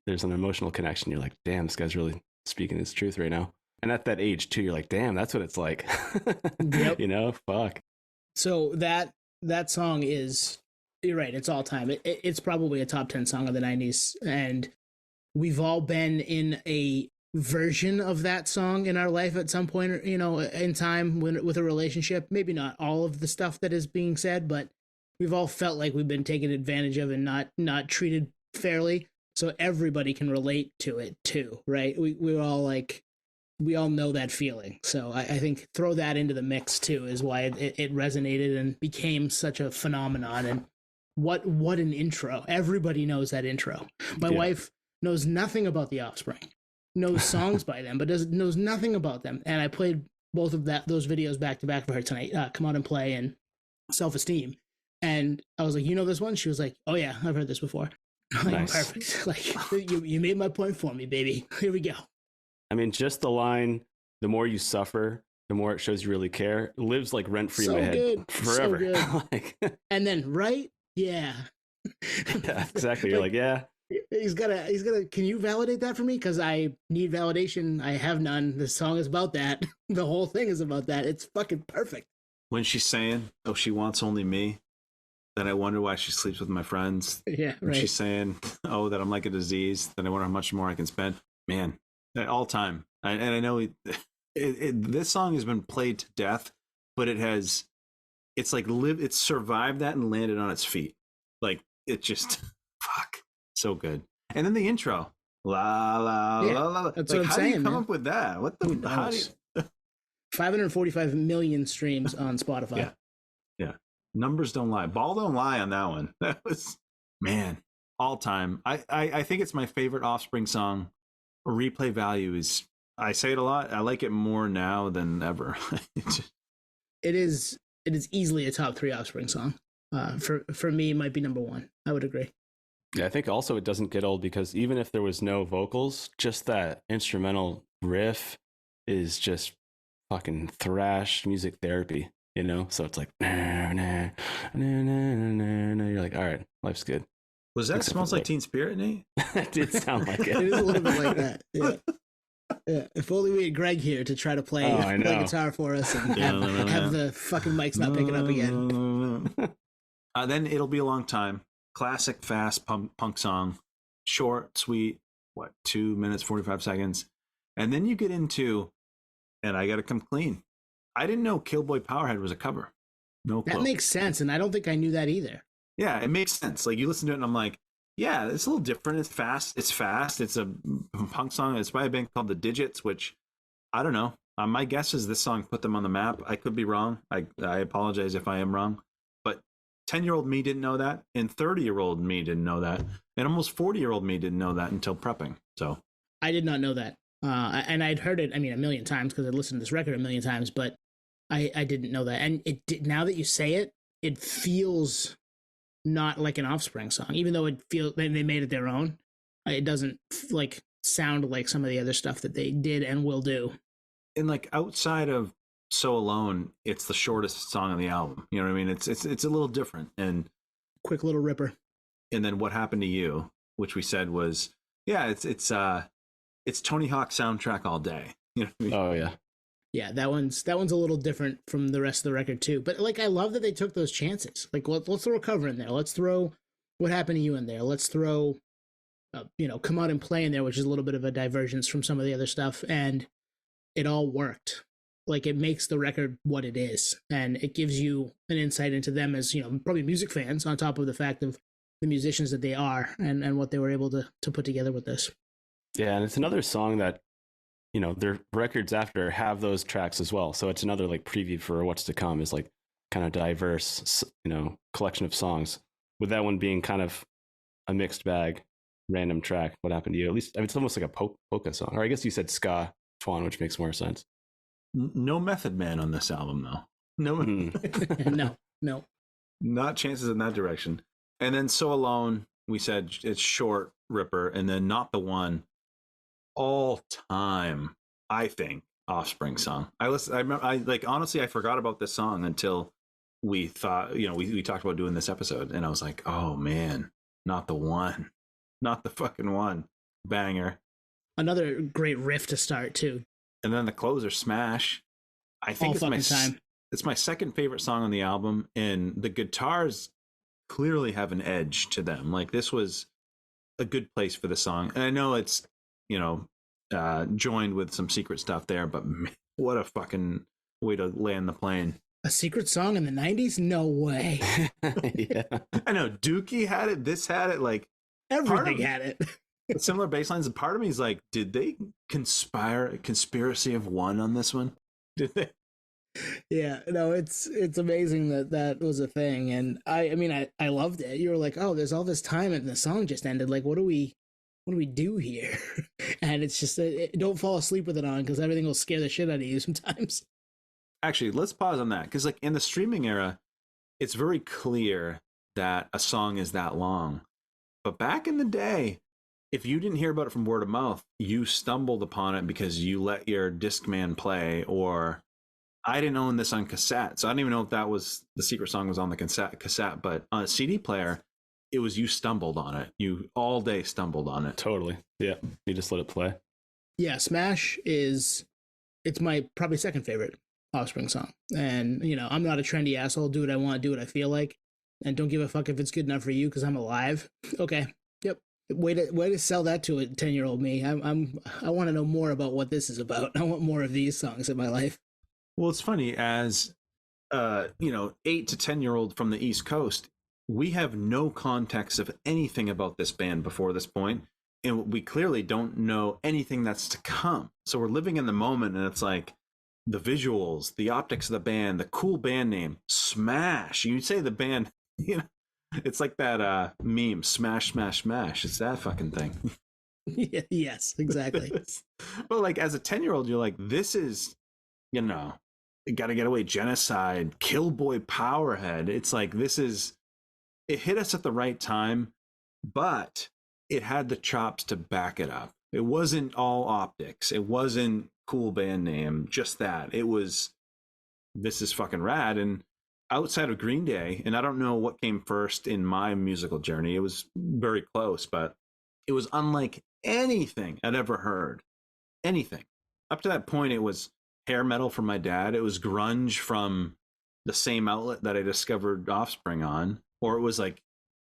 there's an emotional connection. You're like, damn, this guy's really speaking his truth right now. And at that age too, you're like, damn, that's what it's like. Yep. You know, fuck. So that song is, you're right, it's all time. It's probably a top 10 song of the 90s, and we've all been in a version of that song in our life at some point, in time with a relationship. Maybe not all of the stuff that is being said, but we've all felt like we've been taken advantage of and not treated fairly. So everybody can relate to it too, right? We all know that feeling. So I think throw that into the mix too is why it resonated and became such a phenomenon. And what an intro! Everybody knows that intro. My wife knows nothing about the Offspring, knows songs by them, but knows nothing about them. And I played both of those videos back to back for her tonight. Come Out and Play and Self Esteem. And I was like, you know this one? She was like, oh yeah, I've heard this before. Like, nice. Perfect. Like you made my point for me, baby. Here we go. I mean, just the line, the more you suffer, the more it shows you really care, lives like rent free in my head forever. So good. And then, right? Yeah. Yeah, exactly. You're like, yeah. He's gotta, can you validate that for me? Because I need validation. I have none. The song is about that. The whole thing is about that. It's fucking perfect. When she's saying, oh, she wants only me, then I wonder why she sleeps with my friends. Yeah, when she's saying, oh, that I'm like a disease, then I wonder how much more I can spend. Man, all time. And I know this song has been played to death, but it's survived that and landed on its feet. Like, it just, fuck, so good. And then the intro, la, la, la, la. That's like, what I'm saying, how do you come up with that? What the, how do you... 545 million streams on Spotify. Yeah. Numbers don't lie. Ball don't lie on that one. That was, man, all time. I think it's my favorite Offspring song. Replay value is, I say it a lot, I like it more now than ever. It is easily a top 3 Offspring song. For me, it might be number 1. I would agree. Yeah, I think also it doesn't get old because even if there was no vocals, just that instrumental riff is just fucking thrash music therapy, you know? So it's like, nah, nah, nah, nah, nah, nah. You're like, all right, life's good. Was that Except Smells Like Teen Spirit, Nate? It did sound like it. It is a little bit like that. Yeah. Yeah. If only we had Greg here to try to play guitar for us and have the fucking mics not picking up again. Then It'll Be a Long Time. Classic, fast punk song. Short, sweet, 2 minutes, 45 seconds. And then you get into, and I got to come clean, I didn't know Killboy Powerhead was a cover. No clue. That makes sense, and I don't think I knew that either. Yeah, it makes sense. Like, you listen to it and I'm like, yeah, it's a little different. It's fast. It's a punk song. It's by a band called The Digits, which I don't know. My guess is this song put them on the map. I could be wrong. I apologize if I am wrong. But 10-year-old me didn't know that, and 30-year-old me didn't know that, and almost 40-year-old me didn't know that until prepping. So I did not know that. And I'd heard it, a million times because I listened to this record a million times, but I didn't know that. And now that you say it, it feels not like an Offspring song, even though they made it their own. It doesn't sound like some of the other stuff that they did and will do. And outside of So Alone, it's the shortest song on the album. You know what I mean? It's a little different and quick little ripper. And then What Happened to You, which we said was, it's Tony Hawk soundtrack all day. You know what I mean? Oh yeah. Yeah, that one's a little different from the rest of the record too. But I love that they took those chances. Let's throw Cover in there. Let's throw What Happened to You in there. Let's throw, Come Out and Play in there, which is a little bit of a divergence from some of the other stuff. And it all worked. It makes the record what it is, and it gives you an insight into them as probably music fans, on top of the fact of the musicians that they are and what they were able to put together with this. Yeah, and it's another song that, their records after have those tracks as well. So it's another preview for what's to come, is kind of diverse, collection of songs, with that one being kind of a mixed bag, random track. What Happened to You? At least it's almost like a polka song, or I guess you said ska, Twan, which makes more sense. No Method Man on this album, though. No, no, not chances in that direction. And then So Alone, we said it's short, ripper, and then Not the One. All time, I think, Offspring song. Honestly, I forgot about this song until we thought, we talked about doing this episode, and I was like, oh man, Not the One, not the fucking one. Banger. Another great riff to start too. And then the closer, Smash. I think it's my second favorite song on the album, and the guitars clearly have an edge to them. This was a good place for the song. And I know it's, joined with some secret stuff there. But man, what a fucking way to land the plane. A secret song in the 90s? No way. Yeah. I know Dookie had it. This had it. Like Everything had it. similar bass lines. And part of me is like, did they conspiracy of one on this one? Did they? Yeah, no, it's amazing that was a thing. And I mean, I loved it. You were like, oh, there's all this time and the song just ended. Like, what do we do here? And it's just, don't fall asleep with it on, because everything will scare the shit out of you sometimes. Actually, let's pause on that, because like in the streaming era, it's very clear that a song is that long. But back in the day, if you didn't hear about it from word of mouth, you stumbled upon it because you let your Discman play, or I didn't own this on cassette, so I don't even know if that was the secret song was on the cassette, but on a CD player, it was you stumbled on it. You all day stumbled on it. Totally. Yeah. You just let it play. Yeah, Smash it's my probably second favorite Offspring song. And, you know, I'm not a trendy asshole. Do what I want, do what I feel like, and don't give a fuck if it's good enough for you because I'm alive. Okay. Yep. Way to sell that to a 10-year-old me. I want to know more about what this is about. I want more of these songs in my life. Well, it's funny, as 8 to 10-year-old from the East Coast, we have no context of anything about this band before this point, and we clearly don't know anything that's to come. So we're living in the moment, and it's like the visuals, the optics of the band, the cool band name, Smash. You say the band, it's like that meme, Smash, Smash, Smash. It's that fucking thing. Yeah, yes, exactly. But like as a 10-year-old, you're like, this is, you gotta get away, genocide, Killboy Powerhead. It's like, it hit us at the right time, but it had the chops to back it up. It wasn't all optics. It wasn't cool band name, just that. It was, this is fucking rad. And outside of Green Day, and I don't know what came first in my musical journey, it was very close, but it was unlike anything I'd ever heard. Anything. Up to that point, it was hair metal from my dad. It was grunge from the same outlet that I discovered Offspring on. Or it was like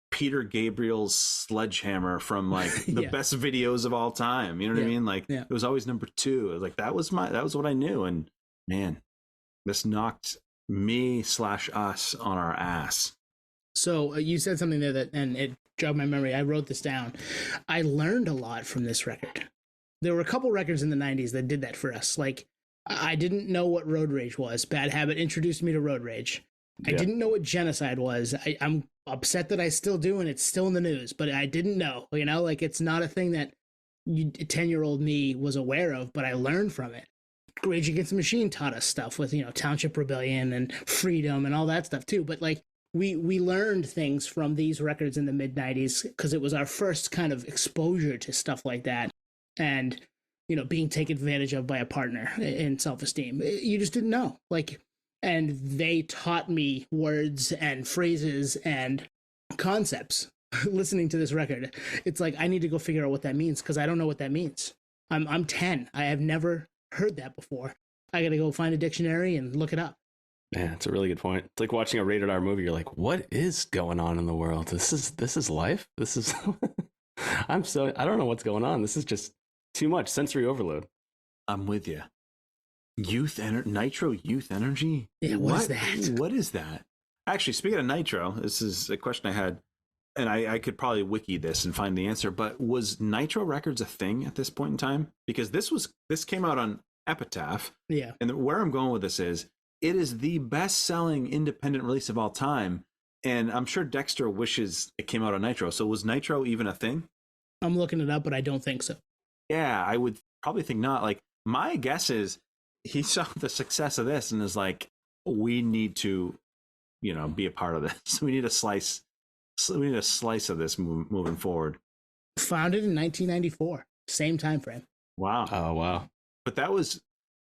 Peter Gabriel's Sledgehammer from like the best videos of all time. You know what I mean? Like it was always number 2. It was like, that was what I knew. And man, this knocked me/us on our ass. So you said something there and it jogged my memory. I wrote this down. I learned a lot from this record. There were a couple records in the 90s that did that for us. Like, I didn't know what road rage was. Bad Habit introduced me to road rage. I didn't know what genocide was. I'm upset that I still do, and it's still in the news, but I didn't know, like it's not a thing that 10-year-old me was aware of, but I learned from it. Rage Against the Machine taught us stuff with, Township Rebellion and Freedom and all that stuff too. But like we learned things from these records in the mid 90s because it was our first kind of exposure to stuff like that. And, being taken advantage of by a partner in Self Esteem. You just didn't know. And they taught me words and phrases and concepts listening to this record. It's like, I need to go figure out what that means because I don't know what that means. I'm 10. I have never heard that before. I got to go find a dictionary and look it up. Man, it's a really good point. It's like watching a rated R movie. You're like, what is going on in the world? This is life. This is, I don't know what's going on. This is just too much sensory overload. I'm with you. Nitro Youth Energy? Yeah, what is that? What is that? Actually, speaking of Nitro, this is a question I had, and I could probably wiki this and find the answer, but was Nitro Records a thing at this point in time? Because this came out on Epitaph. Yeah. And where I'm going with this is, it is the best-selling independent release of all time, and I'm sure Dexter wishes it came out on Nitro. So was Nitro even a thing? I'm looking it up, but I don't think so. Yeah, I would probably think not. Like, my guess is he saw the success of this and is like, we need to, be a part of this. We need a slice of this moving forward. Founded in 1994, same time frame. Wow. Oh, wow. But that was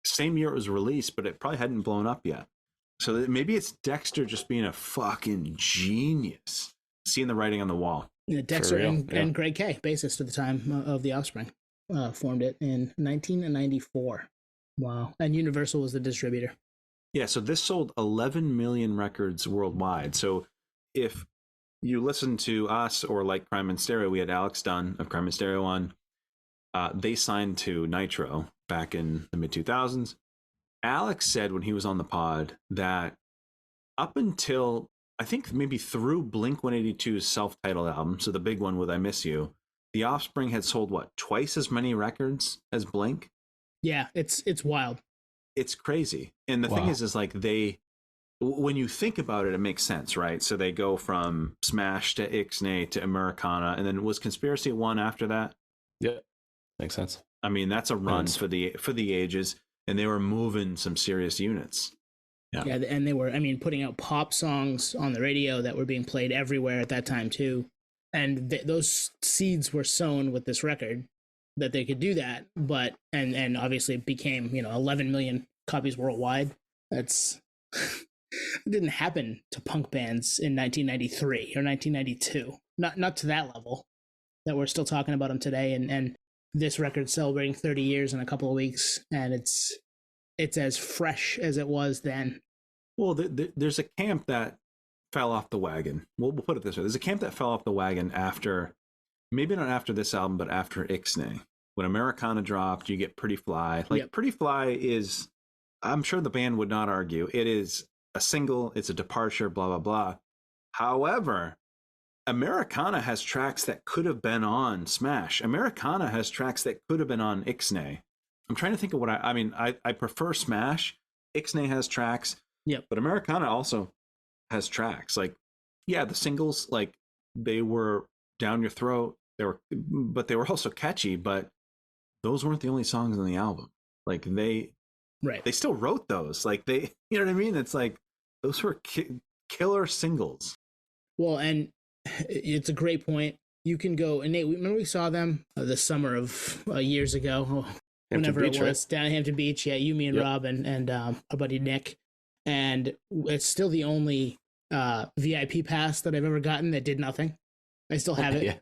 same year it was released, but it probably hadn't blown up yet. So maybe it's Dexter just being a fucking genius, seeing the writing on the wall. Yeah, Dexter and Greg K, bassist at the time of The Offspring, formed it in 1994. Wow. And Universal was the distributor. Yeah, so this sold 11 million records worldwide. So if you listen to us or like Crime and Stereo, we had Alex Dunn of Crime and Stereo on. They signed to Nitro back in the mid 2000s. Alex said when he was on the pod that up until I think maybe through Blink 182's self-titled album, so the big one with I Miss You, the Offspring had sold what, twice as many records as Blink? Yeah, it's wild. It's crazy. And the thing is like when you think about it, it makes sense, right? So they go from Smash to Ixnay to Americana, and then was Conspiracy one after that? Yeah, makes sense. I mean, that's a run for the ages, and they were moving some serious units. Yeah, and they were, I mean, putting out pop songs on the radio that were being played everywhere at that time too. And those seeds were sown with this record that they could do that, but and obviously it became 11 million copies worldwide. That's it didn't happen to punk bands in 1993 or 1992. Not to that level that we're still talking about them today. And this record celebrating 30 years in a couple of weeks, and it's as fresh as it was then. Well, there's a camp that fell off the wagon. We'll put it this way. There's a camp that fell off the wagon after, maybe not after this album, but after Ixnay. When Americana dropped, you get Pretty Fly. Pretty Fly is, I'm sure the band would not argue, it is a single, it's a departure, blah, blah, blah. However, Americana has tracks that could have been on Smash. Americana has tracks that could have been on Ixnay. I'm trying to think of what I prefer Smash. Ixnay has tracks. Yep. But Americana also has tracks. Like, yeah, the singles, like, they were down your throat. But they were also catchy, but those weren't the only songs on the album. Like, they still wrote those. Like, you know what I mean? It's like, those were killer singles. Well, and it's a great point. You can go, and Nate, remember we saw them the summer of years ago, whenever Beach, it was, right? Down at Hampton Beach. Yeah, you, me, and Rob, and our buddy Nick. And it's still the only VIP pass that I've ever gotten that did nothing. I still have it.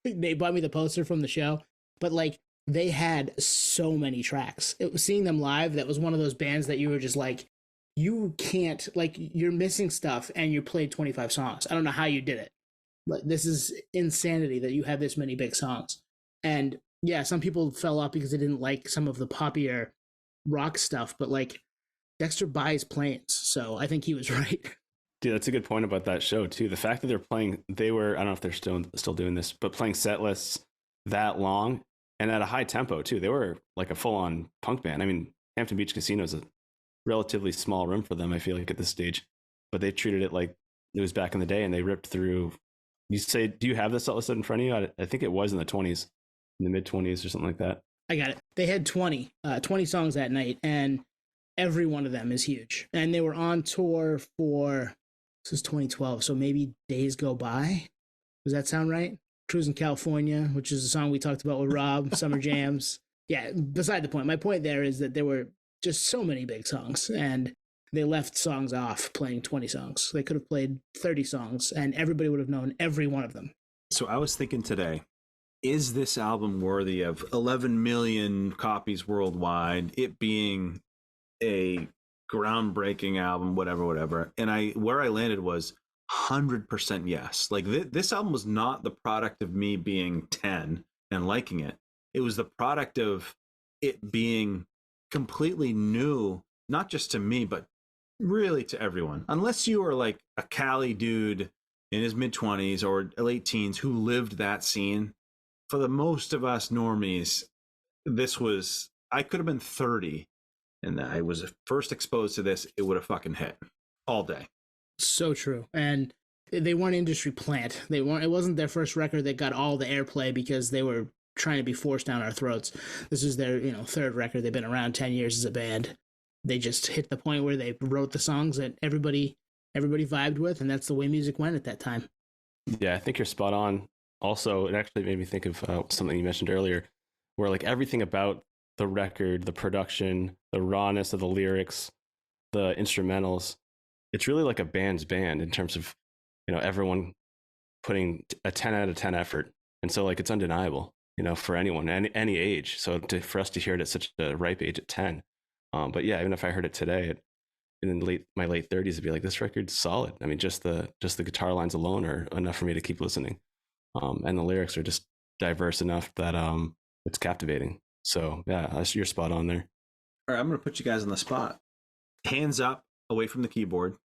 They bought me the poster from the show, but like they had so many tracks. Seeing them live, that was one of those bands that you were just like, you can't, like, you're missing stuff, and you played 25 songs. I don't know how you did it. Like, this is insanity that you have this many big songs. And yeah, some people fell off because they didn't like some of the poppier rock stuff, but like Dexter buys planes, so I think he was right. Dude, that's a good point about that show too. The fact that they were, I don't know if they're still doing this, but playing set lists that long and at a high tempo too. They were like a full-on punk band. I mean, Hampton Beach Casino is a relatively small room for them, I feel like, at this stage, but they treated it like it was back in the day, and they ripped through. You say, do you have this set list in front of you? I think it was in the 20s, in the mid-20s or something like that. I got it. They had 20 songs that night, and every one of them is huge. And they were on tour for, this is 2012, so maybe Days Go By. Does that sound right? Cruising California, which is a song we talked about with Rob, Summer Jams. Yeah, beside the point. My point there is that there were just so many big songs, and they left songs off playing 20 songs. They could have played 30 songs, and everybody would have known every one of them. So I was thinking today, is this album worthy of 11 million copies worldwide, it being a groundbreaking album, whatever? And where I landed was 100% yes. Like, this album was not the product of me being 10 and liking it. It was the product of it being completely new, not just to me, but really to everyone. Unless you are like a Cali dude in his mid-20s or late teens who lived that scene, for the most of us normies, I could have been 30 and I was first exposed to this, it would have fucking hit all day. So true. And they weren't industry plant. It wasn't their first record that got all the airplay because they were trying to be forced down our throats. This is their, third record. They've been around 10 years as a band. They just hit the point where they wrote the songs that everybody vibed with, and that's the way music went at that time. Yeah, I think you're spot on. Also, it actually made me think of something you mentioned earlier, where like everything about the record, the production, the rawness of the lyrics, the instrumentals, it's really like a band's band in terms of, everyone putting a 10 out of 10 effort. And so like it's undeniable, for anyone, any age. So for us to hear it at such a ripe age at 10. But yeah, even if I heard it today in my late 30s, it'd be like, this record's solid. I mean, just the guitar lines alone are enough for me to keep listening. And the lyrics are just diverse enough that it's captivating. So yeah, you're spot on there. All right, I'm going to put you guys on the spot. Hands up, away from the keyboard.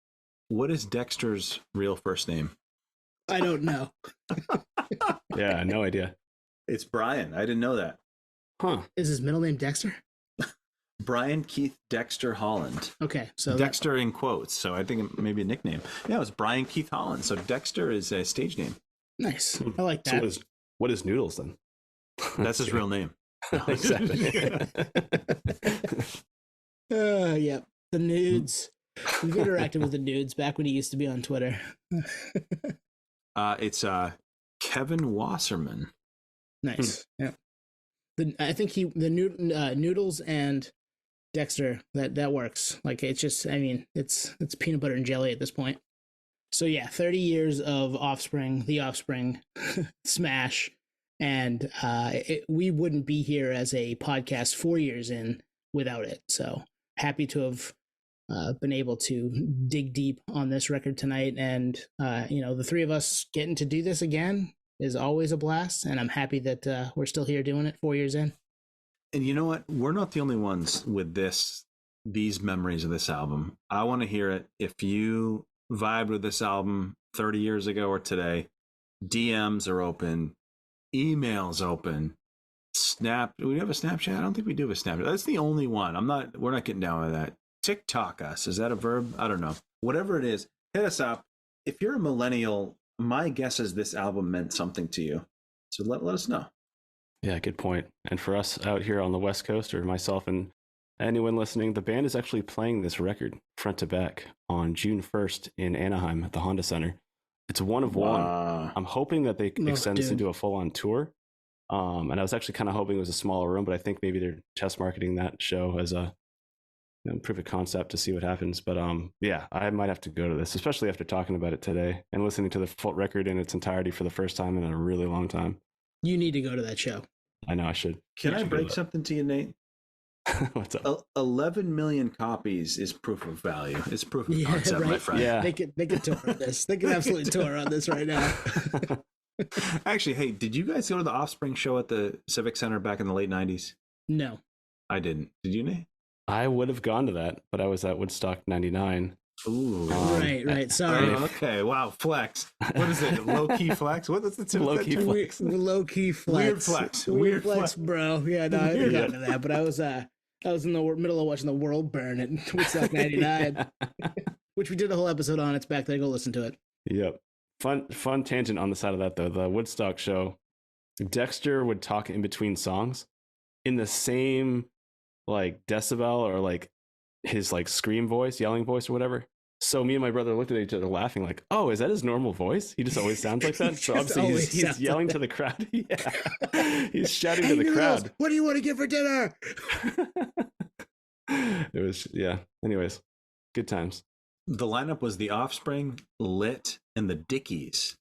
What is Dexter's real first name? I don't know. Yeah, no idea. It's Brian. I didn't know that. Huh. Is his middle name Dexter? Brian Keith Dexter Holland. Okay, so Dexter in quotes, so I think it may be a nickname. Yeah, it was Brian Keith Holland. So Dexter is a stage name. nice. I like that. So what is Noodles then? That's his real name. Exactly. Yep. The nudes. We've interacted with the nudes back when he used to be on Twitter. It's Kevin Wasserman. Nice. Yeah. I think Noodles and Dexter, that works. Like, it's just, I mean, it's peanut butter and jelly at this point. So yeah, 30 years of Offspring, the Offspring smash, and we wouldn't be here as a podcast 4 years in without it. So happy to have been able to dig deep on this record tonight, and the three of us getting to do this again is always a blast, and I'm happy that we're still here doing it 4 years in. And you know what? We're not the only ones with these memories of this album. I want to hear it. If you vibed with this album 30 years ago or today, DMs are open, emails open, do we have a Snapchat? I don't think we do have a Snapchat. That's the only one. We're not getting down with that. TikTok us. Is that a verb? I don't know. Whatever it is, hit us up. If you're a millennial, my guess is this album meant something to you. So let us know. Yeah, good point. And for us out here on the West Coast, or myself and anyone listening, the band is actually playing this record front to back on June 1st in Anaheim at the Honda Center. It's one of one. I'm hoping that they extend this into a full-on tour. And I was actually kind of hoping it was a smaller room, but I think maybe they're test marketing that show as a proof of concept to see what happens. But yeah, I might have to go to this, especially after talking about it today and listening to the full record in its entirety for the first time in a really long time. You need to go to that show. I know I should. Can I break something to you, Nate? What's up? 11 million copies is proof of value. It's proof of concept, right? my friend. Yeah. They could tour on this. They could absolutely tour on this right now. Actually, hey, did you guys go to the Offspring show at the Civic Center back in the late 90s? No. I didn't. Did you, Nate? I would have gone to that, but I was at Woodstock 99. Ooh. Right. Sorry. Okay. Wow. Flex. What is it? Low key flex? What is it? Low key flex. Low key flex. Weird flex, bro. Yeah, no, I haven't gotten to that, but I was in the middle of watching the world burn at Woodstock 99, which we did a whole episode on. It's back there. Go listen to it. Yep. Fun tangent on the side of that though. The Woodstock show, Dexter would talk in between songs in the same like decibel or like his like scream voice, yelling voice or whatever. So me and my brother looked at each other laughing like, oh, is that his normal voice? He just always sounds like that. So obviously he's yelling to the crowd. Yeah. He's shouting to the crowd. What do you want to get for dinner? It was, yeah. Anyways, good times. The lineup was the Offspring, Lit, and the Dickies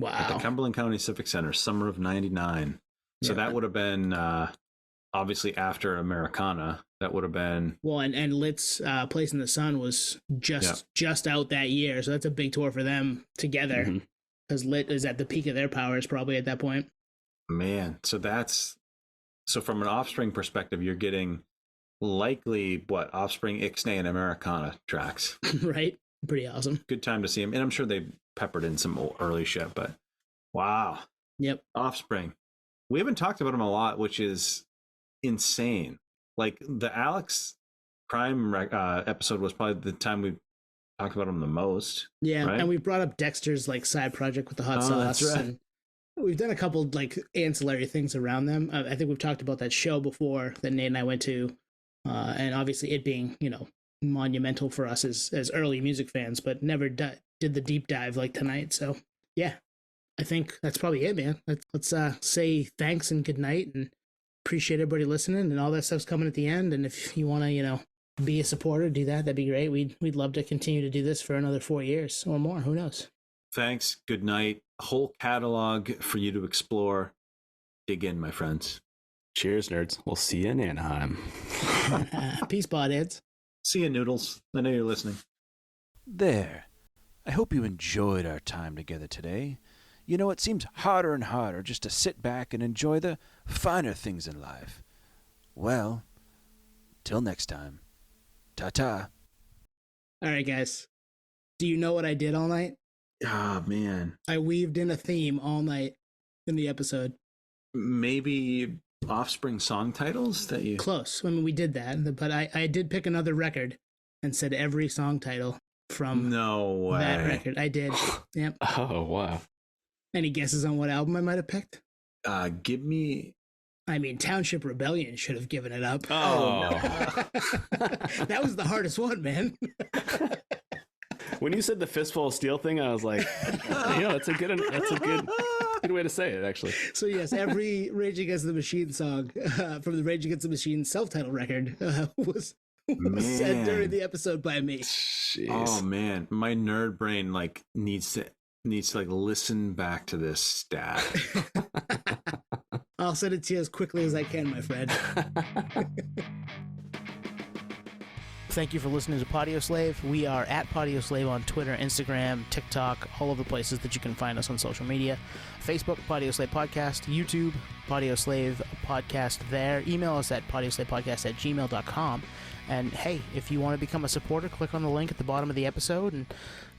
at the Wow. Cumberland County Civic Center, summer of 99. So that would have been obviously after Americana. That would have been Well, and Lit's Place in the Sun was just out that year, so that's a big tour for them together. Because Lit is at the peak of their powers probably at that point. man. So from an Offspring perspective, you're getting likely what Offspring, Ixnay, and Americana tracks. Right? Pretty awesome. Good time to see them, and I'm sure they peppered in some early shit. But wow, Yep. Offspring. We haven't talked about them a lot, which is insane. Like the Alex Crime episode was probably the time we talked about them the most. Yeah, right? and we brought up Dexter's like side project with the hot sauce. That's right. And we've done a couple like ancillary things around them. I think we've talked about that show before that Nate and I went to, and obviously it being monumental for us as early music fans, but never did the deep dive like tonight. So yeah, I think that's probably it, man. Let's say thanks and good night and appreciate everybody listening, and all that stuff's coming at the end. And if you want to, be a supporter, do that. That'd be great. We'd love to continue to do this for another 4 years or more. Who knows? Thanks. Good night. Whole catalog for you to explore. Dig in, my friends. Cheers, nerds. We'll see you in Anaheim. Peace, podheads. See you, Noodles. I know you're listening. There. I hope you enjoyed our time together today. you know, it seems harder and harder just to sit back and enjoy the finer things in life. Well, till next time. Ta-ta. All right, guys. Do you know what I did all night? Ah, man. I weaved in a theme all night in the episode. Maybe Offspring song titles that you... Close. I mean, we did that, but I did pick another record and said every song title from No way. that record. I did. Yep. Oh, wow. Any guesses on what album I might have picked? Give me... I mean, Township Rebellion should have given it up. Oh, no. That was the hardest one, man. When you said the Fistful of Steel thing, I was like, yeah, that's a good way to say it, actually. So yes, every Rage Against the Machine song from the Rage Against the Machine self-titled record was said during the episode by me. Jeez. Oh man, my nerd brain like needs to like listen back to this stat. I'll send it to you as quickly as I can, my friend. Thank you for listening to Podioslave. We are at Podioslave on Twitter, Instagram, TikTok, all of the places that you can find us on social media. Facebook, Podioslave Podcast. YouTube, Podioslave Podcast there. Email us at podioslavepodcast@gmail.com. And hey, if you want to become a supporter, click on the link at the bottom of the episode and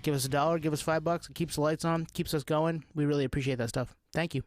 give us $1, give us $5. It keeps the lights on, keeps us going. We really appreciate that stuff. Thank you.